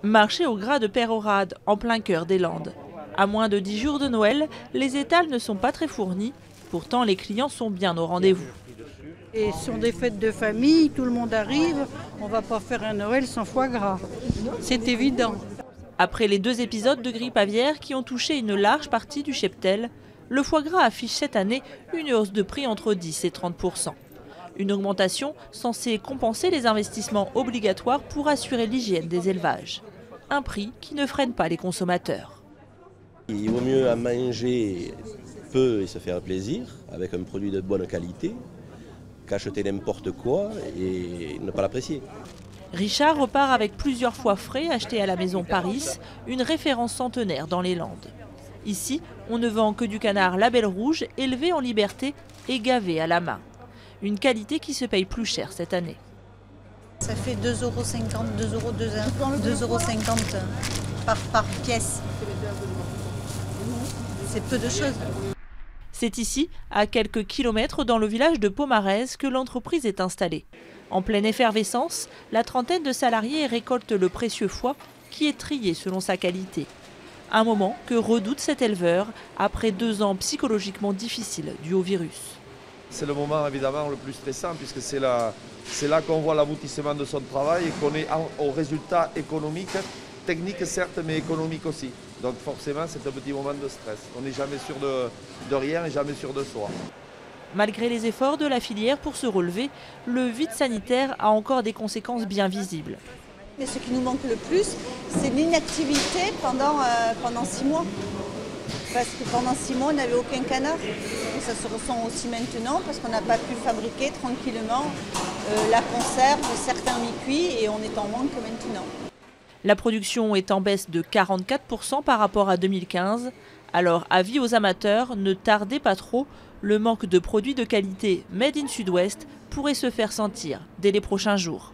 Marché au gras de Peyrehorade, en plein cœur des Landes. À moins de 10 jours de Noël, les étals ne sont pas très fournis. Pourtant, les clients sont bien au rendez-vous. Et ce sont des fêtes de famille, tout le monde arrive. On ne va pas faire un Noël sans foie gras. C'est évident. Après les 2 épisodes de grippe aviaire qui ont touché une large partie du cheptel, le foie gras affiche cette année une hausse de prix entre 10 et 30%. Une augmentation censée compenser les investissements obligatoires pour assurer l'hygiène des élevages. Un prix qui ne freine pas les consommateurs. Il vaut mieux en manger peu et se faire plaisir avec un produit de bonne qualité qu'acheter n'importe quoi et ne pas l'apprécier. Richard repart avec plusieurs foies frais achetés à la maison Paris, une référence centenaire dans les Landes. Ici, on ne vend que du canard label rouge élevé en liberté et gavé à la main. Une qualité qui se paye plus cher cette année. Ça fait 2,50 €, 2,50 € par pièce. C'est peu de choses. C'est ici, à quelques kilomètres dans le village de Pomarez, que l'entreprise est installée. En pleine effervescence, la trentaine de salariés récolte le précieux foie qui est trié selon sa qualité. Un moment que redoute cet éleveur après 2 ans psychologiquement difficiles dus au virus. C'est le moment évidemment le plus stressant puisque c'est là qu'on voit l'aboutissement de son travail et qu'on est au résultat économique, technique certes mais économique aussi. Donc forcément c'est un petit moment de stress. On n'est jamais sûr de rien et jamais sûr de soi. Malgré les efforts de la filière pour se relever, le vide sanitaire a encore des conséquences bien visibles. Et ce qui nous manque le plus, c'est l'inactivité pendant 6 mois. Parce que pendant 6 mois, on n'avait aucun canard. Et ça se ressent aussi maintenant parce qu'on n'a pas pu fabriquer tranquillement la conserve de certains mi-cuits et on est en manque maintenant. La production est en baisse de 44% par rapport à 2015. Alors, avis aux amateurs, ne tardez pas trop. Le manque de produits de qualité Made in Sud-Ouest pourrait se faire sentir dès les prochains jours.